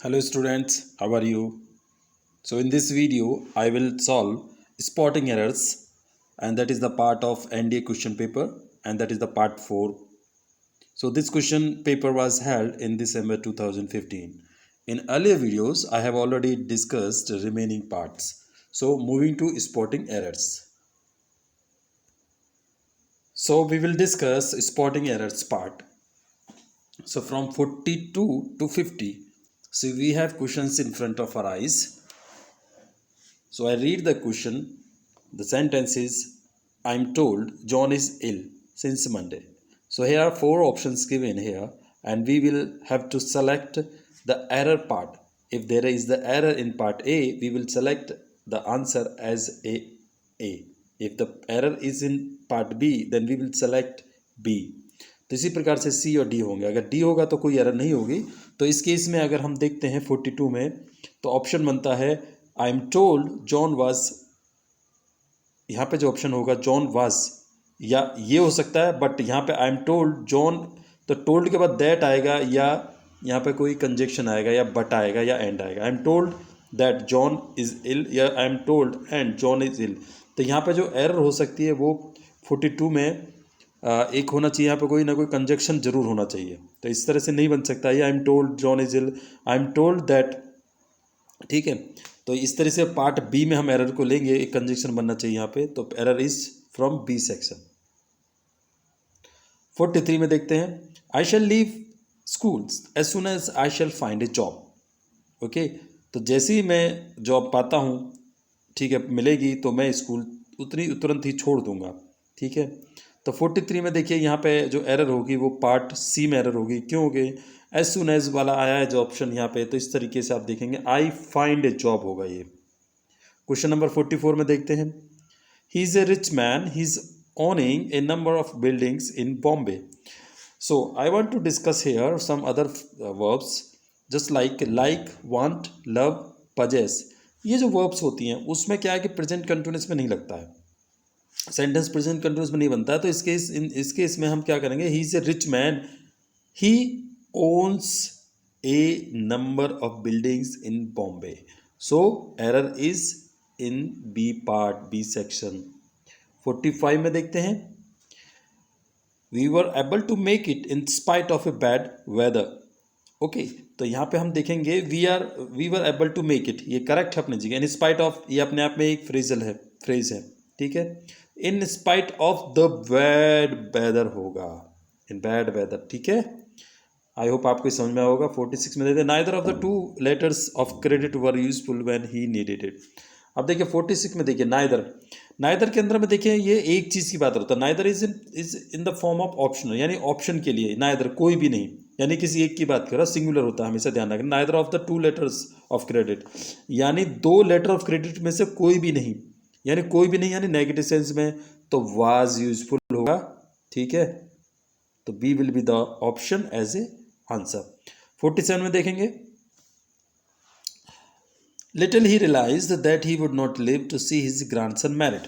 Hello students, how are you? So in this video, I will solve spotting errors, and that is the part of NDA question paper, and that is the part 4. So this question paper was held in December 2015. In earlier videos, I have already discussed the remaining parts. So moving to spotting errors. So we will discuss spotting errors part. So from 42 to 50, so we have questions in front of our eyes. So I read the question. The sentence is, I'm told John is ill since Monday. So here are four options given here, and we will have to select the error part. If there is the error in part A, we will select the answer as A. If the error is in part B, then we will select B. तो इसी प्रकार से सी और D होंगे. अगर D होगा तो कोई एरर नहीं होगी. तो इस केस में अगर हम देखते हैं 42 में, तो ऑप्शन बनता है I am told John was. यहाँ पे जो ऑप्शन होगा जॉन वाज, या ये हो सकता है, बट यहाँ पे आई एम टोल्ड जॉन, तो टोल्ड के बाद दैट आएगा, या यहाँ पे कोई कंजक्शन आएगा, या बट आएगा, या एंड आएगा. I am told that John is ill, या I am told and John is ill. तो यहाँ पे जो एरर हो सकती है वो 42 में एक होना चाहिए, यहाँ पे कोई ना कोई कंजक्शन जरूर होना चाहिए. तो इस तरह से नहीं बन सकता है I am told John is ill, I am told that. ठीक है, तो इस तरह से पार्ट बी में हम एरर को लेंगे, एक कंजक्शन बनना चाहिए यहाँ पे. तो error is from B section. 43 में देखते हैं, I shall leave school as soon as I shall find a job. Okay, तो जैसे ही मैं जॉब पाता हूँ, ठीक है, मिलेगी, तो मैं स्कूल तुरंत ही छोड़ दूंगा. ठीक है, तो 43 में देखिए यहाँ पे जो एरर होगी वो पार्ट सी में एरर होगी. क्यों होगी? एज सुन एज वाला आया है जो ऑप्शन यहाँ पे, तो इस तरीके से आप देखेंगे आई फाइंड ए जॉब होगा ये. क्वेश्चन नंबर 44 में देखते हैं, he is a rich man, he is owning a number of buildings in Bombay. So I want to discuss here some other verbs just like want, love, possess. ये जो verbs होती हैं उसमें क्या है कि प्रेजेंट कंटिन्यूअस में नहीं लगता है, सेंटेंस प्रेजेंट कंटिन्यूअस में नहीं बनता है. तो इस केस में हम क्या करेंगे, he is a rich man, he owns a number of buildings in Bombay. So error is in B part, B section. 45 में देखते हैं, we were able to make it in spite of a bad weather. Okay, तो यहाँ पे हम देखेंगे we were able to make it, ये correct है अपनी जगह. इन स्पाइट ऑफ, ये अपने आप में एक फ्रेज है. ठीक है, in spite of the bad weather होगा, इन बैड वेदर. ठीक है, आई होप आपको समझ में होगा. 46 में देते, neither of the two letters of credit were useful when he needed it. अब देखिए 46 में देखिए, नाइदर के अंदर में देखिए ये एक चीज़ की बात होता है. Neither is in the form of optional, यानी ऑप्शन के लिए नाइदर, कोई भी नहीं, यानी किसी एक की बात कर रहा, सिंगुलर होता है, हमेशा ध्यान रखना. Neither of the two letters of credit, यानी दो लेटर ऑफ क्रेडिट में से कोई भी नहीं, यानी नेगेटिव सेंस में, तो वाज यूजफुल होगा. ठीक है, तो B will be the option as a answer. 47 में देखेंगे, little he realised that he would not live to see his grandson married.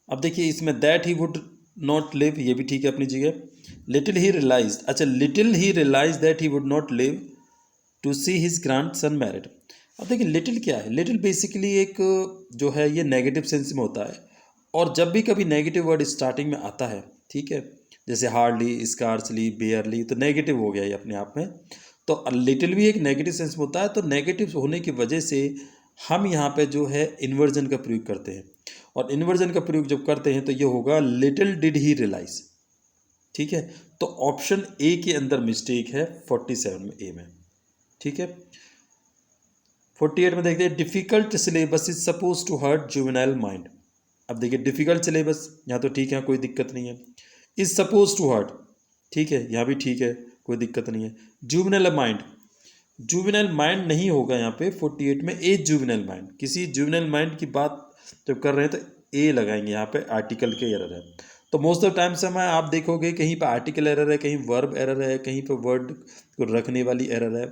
अब देखिए इसमें that he would not live, ये भी ठीक है अपनी जगह. लिटिल ही रियलाइज्ड, अच्छा, little he realised that he would not live to see his grandson married. अब देखिए लिटिल क्या है, लिटिल बेसिकली एक जो है ये नेगेटिव सेंस में होता है, और जब भी कभी नेगेटिव वर्ड स्टार्टिंग में आता है, ठीक है, जैसे हार्डली, स्कार्सली, बेयरली, तो नेगेटिव हो गया ये अपने आप में. तो लिटिल भी एक नेगेटिव सेंस में होता है, तो नेगेटिव होने की वजह से हम यहाँ पे जो है इन्वर्जन का प्रयोग करते हैं, और इन्वर्जन का प्रयोग जब करते हैं तो ये होगा लिटिल डिड ही रियलाइज. ठीक है, तो ऑप्शन ए के अंदर मिस्टेक है 47 में, ए में. ठीक है, 48 में देखते हैं, difficult syllabus is suppose to hurt juvenile mind. अब देखिए डिफिकल्ट सिलेबस यहाँ तो ठीक है, कोई दिक्कत नहीं है. इज सपोज टू हर्ट, ठीक है, यहाँ भी ठीक है, कोई दिक्कत नहीं है. जुवेनाइल माइंड नहीं होगा यहाँ पे 48 में. ए जुवेनाइल माइंड, किसी जुवेनाइल माइंड की बात जब कर रहे हैं तो ए लगाएंगे, यहाँ पे आर्टिकल के एरर है. तो मोस्ट ऑफ टाइम समय आप देखोगे कहीं पे आर्टिकल एरर है, कहीं वर्ब एरर है, कहीं पे वर्ड को रखने वाली एरर है,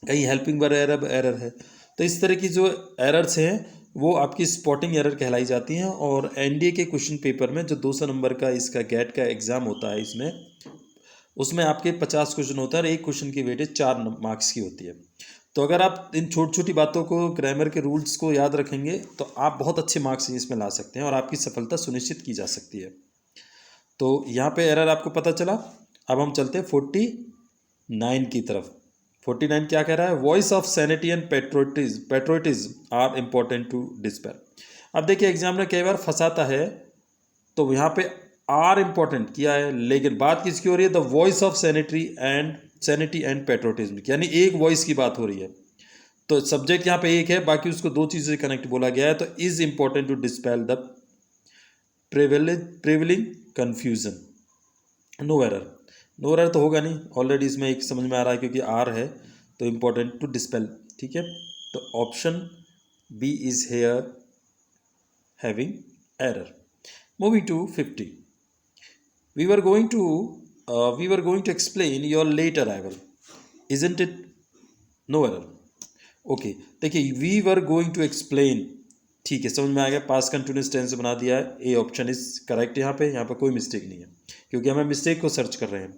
कहीं हेल्पिंग वर्ब एरर है. तो इस तरह की जो एरर्स हैं वो आपकी स्पॉटिंग एरर कहलाई जाती हैं. और एनडीए के क्वेश्चन पेपर में जो 200 नंबर का इसका गेट का एग्ज़ाम होता है, इसमें उसमें आपके 50 क्वेश्चन होता है, और एक क्वेश्चन की वेटेज 4 मार्क्स की होती है. तो अगर आप इन छोटी छोटी बातों को, ग्रामर के रूल्स को याद रखेंगे तो आप बहुत अच्छे मार्क्स इसमें ला सकते हैं और आपकी सफलता सुनिश्चित की जा सकती है। तो यहाँ पे एरर आपको पता चला। अब हम चलते हैं 49 की तरफ। 49 क्या कह रहा है? Voice of sanity and patriotism are important to dispel. अब देखिए एग्जाम में कई बार फंसाता है, तो यहाँ पे आर इम्पोर्टेंट किया है, लेकिन बात किसकी हो रही है? The voice of sanity and patriotism, यानी एक वॉइस की बात हो रही है। तो सब्जेक्ट यहाँ पे एक है, बाकी उसको दो चीज़ें कनेक्ट बोला गया है। तो is important to dispel the prevailing confusion. No error, no error तो होगा नहीं, ऑलरेडी इसमें एक समझ में आ रहा है क्योंकि आर है, तो इम्पोर्टेंट टू डिस्पेल। ठीक है, तो option B is here having error. Moving to 50, we were going to explain your late arrival, isn't it? No error. Okay, देखिए we were going to explain, ठीक है, समझ में आ गया। पास्ट कंटिन्यूस टेंस बना दिया है। A option is correct. यहाँ पे कोई मिस्टेक नहीं है क्योंकि हम मिस्टेक को सर्च कर रहे हैं।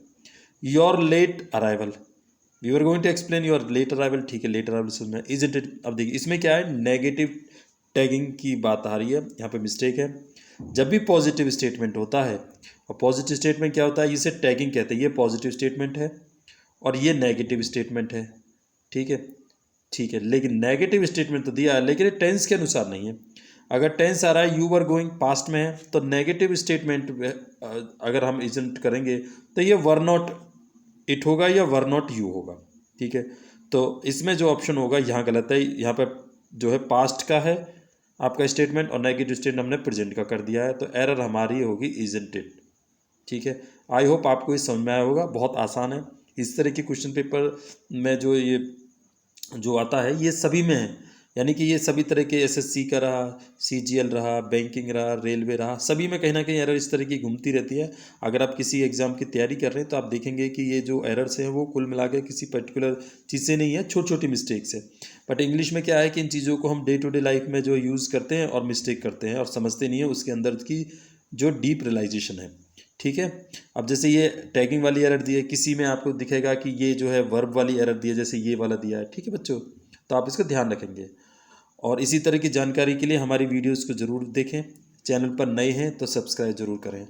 Your late arrival, we were going to explain your late arrival, ठीक है, लेट अराइवल समझ में। इजंट इट, अब देखिए इसमें क्या है, नेगेटिव टैगिंग की बात आ रही है, यहाँ पे मिस्टेक है। जब भी पॉजिटिव स्टेटमेंट होता है, और पॉजिटिव स्टेटमेंट क्या होता है, इसे टैगिंग कहते हैं। ये पॉजिटिव स्टेटमेंट है और ये नेगेटिव स्टेटमेंट है, ठीक है, ठीक है। लेकिन नेगेटिव स्टेटमेंट तो दिया है, लेकिन ये टेंस के अनुसार नहीं है। अगर टेंस आ रहा है यू वर गोइंग, पास्ट में है, तो नेगेटिव स्टेटमेंट अगर हम इजंट करेंगे तो ये वर नॉट इट होगा या वर नॉट यू होगा, ठीक है। तो इसमें जो ऑप्शन होगा यहाँ गलत है। यहाँ पर जो है पास्ट का है आपका स्टेटमेंट और नेगेटिव स्टेटमेंट हमने प्रेजेंट का कर दिया है, तो एरर हमारी होगी इजंट इट, ठीक है। आई होप आपको ये समझ में आया होगा, बहुत आसान है। इस तरह के क्वेश्चन पेपर में जो आता है ये सभी में है, यानी कि ये सभी तरह के एसएससी का रहा, सीजीएल रहा, बैंकिंग रहा, रेलवे रहा, सभी में कहीं ना कहीं एरर इस तरह की घूमती रहती है। अगर आप किसी एग्ज़ाम की तैयारी कर रहे हैं तो आप देखेंगे कि ये जो एरर्स हैं वो कुल मिला के किसी पर्टिकुलर चीज़ से नहीं है, छोटी छोटी मिस्टेक्स है। बट इंग्लिश में क्या है कि इन चीज़ों को हम डे टू डे लाइफ में जो यूज़ करते हैं और मिस्टेक करते हैं और समझते नहीं है उसके अंदर की जो डीप रियलाइजेशन है, ठीक है। अब जैसे ये टैगिंग वाली एरर दी है, किसी में आपको दिखेगा कि ये जो है वर्ब वाली एरर दी है, जैसे ये वाला दिया है, ठीक है बच्चों, तो आप इसका ध्यान रखेंगे। और इसी तरह की जानकारी के लिए हमारी वीडियोस को ज़रूर देखें। चैनल पर नए हैं तो सब्सक्राइब ज़रूर करें।